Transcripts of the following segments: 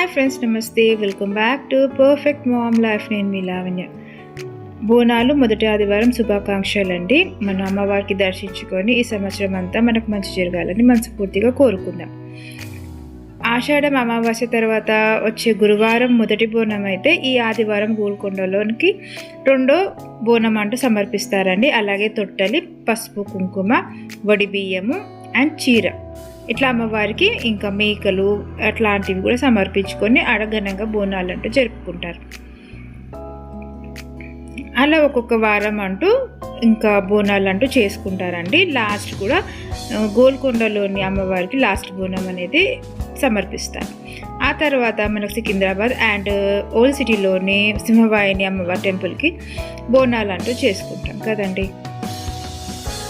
Hi friends, నమస్తే. Welcome back to perfect mom life. నేను మీ లావణ్య. బోనాలు మొదటి ఆదివారం శుభాకాంక్షలు అండి. మన అమ్మవారికి దర్శించుకొని ఈ సంవత్సరం అంతా మనకు మంచి జరగాలని మనస్ఫూర్తిగా కోరుకుందాం. ఆషాఢం అమావాస్య తర్వాత వచ్చే గురువారం మొదటి బోనం అయితే ఈ ఆదివారం గోల్కొండలోనికి రెండో బోనం అంటూ సమర్పిస్తారండి. అలాగే తొట్టలి, పసుపు, కుంకుమ, వడి బియ్యము అండ్ చీర ఇట్లా అమ్మవారికి ఇంకా మేకలు అట్లాంటివి కూడా సమర్పించుకొని అడగనంగా బోనాలు అంటూ జరుపుకుంటారు. అలా ఒక్కొక్క వారం అంటూ ఇంకా బోనాలు అంటూ చేసుకుంటారండి. లాస్ట్ కూడా గోల్కొండలోని అమ్మవారికి లాస్ట్ బోనం అనేది సమర్పిస్తారు. ఆ తర్వాత మనకు సికింద్రాబాద్ అండ్ ఓల్డ్ సిటీలోని సింహవాహిని అమ్మవారి టెంపుల్కి బోనాలు అంటూ చేసుకుంటాం కదండి.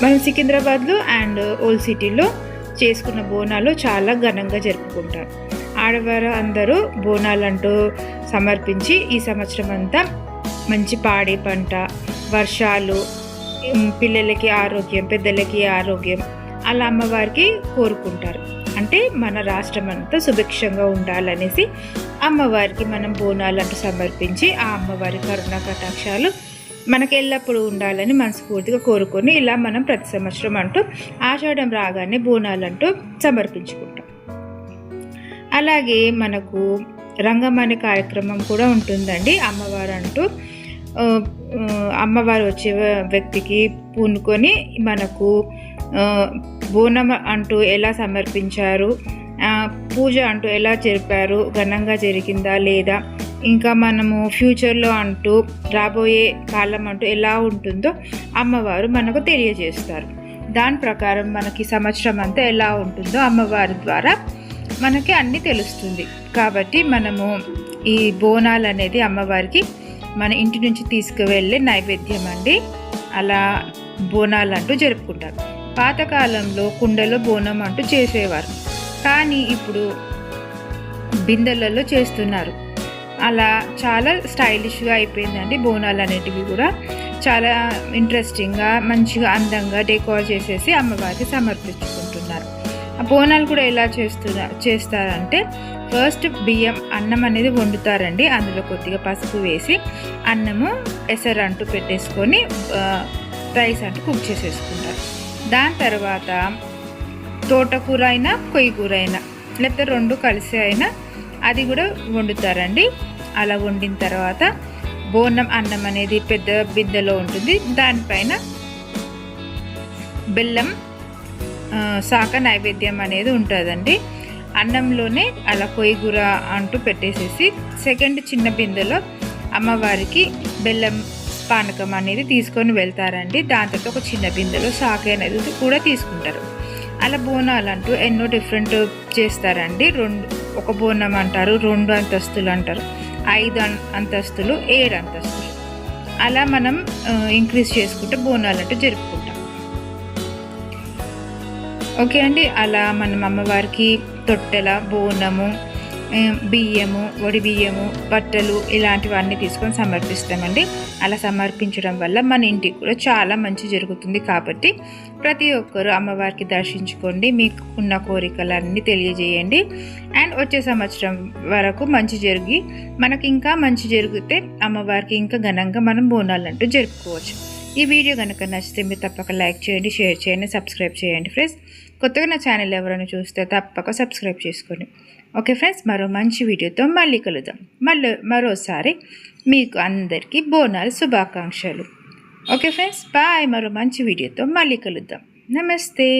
మనం సికింద్రాబాద్లో అండ్ ఓల్డ్ సిటీలో చేసుకున్న బోనాలు చాలా ఘనంగా జరుపుకుంటారు. ఆడవారు అందరూ బోనాలంటూ సమర్పించి ఈ సంవత్సరం అంతా మంచి పాడి పంట, వర్షాలు, పిల్లలకి ఆరోగ్యం, పెద్దలకి ఆరోగ్యం అలా అమ్మవారికి కోరుకుంటారు. అంటే మన రాష్ట్రం అంతా సుభిక్షంగా ఉండాలనేసి అమ్మవారికి మనం బోనాలంటూ సమర్పించి ఆ అమ్మవారి కరుణ కటాక్షాలు మనకి ఎల్లప్పుడూ ఉండాలని మనస్ఫూర్తిగా కోరుకొని ఇలా మనం ప్రతి సంవత్సరం అంటూ ఆషాఢం రాగానే బోనాలంటూ సమర్పించుకుంటాం. అలాగే మనకు రంగం అనే కార్యక్రమం కూడా ఉంటుందండి. అమ్మవారు అంటూ అమ్మవారు వచ్చే వ్యక్తికి పూనుకొని మనకు బోనం అంటూ ఎలా సమర్పించారు, పూజ అంటూ ఎలా జరిపారు, ఘనంగా జరిగిందా లేదా, ఇంకా మనము ఫ్యూచర్లో అంటూ రాబోయే కాలం అంటూ ఎలా ఉంటుందో అమ్మవారు మనకు తెలియజేస్తారు. దాని ప్రకారం మనకి సంవత్సరం అంతా ఎలా ఉంటుందో అమ్మవారి ద్వారా మనకి అన్నీ తెలుస్తుంది. కాబట్టి మనము ఈ బోనాలు అనేది అమ్మవారికి మన ఇంటి నుంచి తీసుకువెళ్ళే నైవేద్యం అండి. అలా బోనాలు అంటూ జరుపుకుంటారు. పాతకాలంలో కుండలో బోనం అంటూ చేసేవారు, కానీ ఇప్పుడు బిందెలలో చేస్తున్నారు. అలా చాలా స్టైలిష్గా అయిపోయిందండి. బోనాలు అనేటివి కూడా చాలా ఇంట్రెస్టింగ్గా మంచిగా అందంగా డెకోర్ చేసేసి అమ్మవారికి సమర్పించుకుంటున్నారు. ఆ బోనాలు కూడా ఎలా చేస్తారంటే ఫస్ట్ బియ్యం అన్నం అనేది వండుతారండి. అందులో కొద్దిగా పసుపు వేసి అన్నము ఎసరు అంటూ పెట్టేసుకొని రైస్ అంటూ కుక్ చేసేసుకుంటారు. దాని తర్వాత తోటకూర అయినా కొయ్యి కూర అయినా లేకపోతే రెండు కలిసి అయినా అది కూడా వండుతారండి. అలా వండిన తర్వాత బోనం అన్నం అనేది పెద్ద బిందెలో ఉంటుంది. దానిపైన బెల్లం శాఖ నైవేద్యం అనేది ఉంటుందండి. అన్నంలోనే అలా కొయ్యగూర అంటూ పెట్టేసేసి సెకండ్ చిన్న బిందెలో అమ్మవారికి బెల్లం పానకం అనేది తీసుకొని వెళ్తారండి. దాంతో ఒక చిన్న బిందెలో శాఖ అనేది కూడా తీసుకుంటారు. అలా బోనాలు అంటూ ఎన్నో డిఫరెంట్ చేస్తారండి. ఒక బోనం అంటారు, 2 అంతస్తులు అంటారు, 5 అంతస్తులు, 7 అంతస్తులు అలా మనం ఇంక్రీజ్ చేసుకుంటే బోనాలు అంటూ జరుపుకుంటాం. ఓకే అండి. అలా మనం అమ్మవారికి తొట్టెల, బోనము, బియ్యము, వడి బియ్యము, బట్టలు ఇలాంటివన్నీ తీసుకొని సమర్పిస్తామండి. అలా సమర్పించడం వల్ల మన ఇంటికి కూడా చాలా మంచి జరుగుతుంది. కాబట్టి ప్రతి ఒక్కరు అమ్మవారికి దర్శించుకోండి, మీకున్న కోరికలన్నీ తెలియజేయండి. అండ్ వచ్చే సంవత్సరం వరకు మంచి జరిగి మనకి ఇంకా మంచి జరిగితే అమ్మవారికి ఇంకా ఘనంగా మనం బోనాలు అంటూ జరుపుకోవచ్చు. ఈ వీడియో కనుక నచ్చితే మీరు తప్పక లైక్ చేయండి, షేర్ చేయండి, సబ్స్క్రైబ్ చేయండి ఫ్రెండ్స్. కొత్తగా నా ఛానల్ ఎవరైనా చూస్తే తప్పక సబ్స్క్రైబ్ చేసుకోండి. ఓకే ఫ్రెండ్స్, మరో మంచి వీడియోతో మళ్ళీ కలుద్దాం. మరోసారి మీకు అందరికీ బోనాలు శుభాకాంక్షలు. Okay friends, bye. మరో మంచి వీడియోతో మళ్ళీ కలుద్దాం. నమస్తే.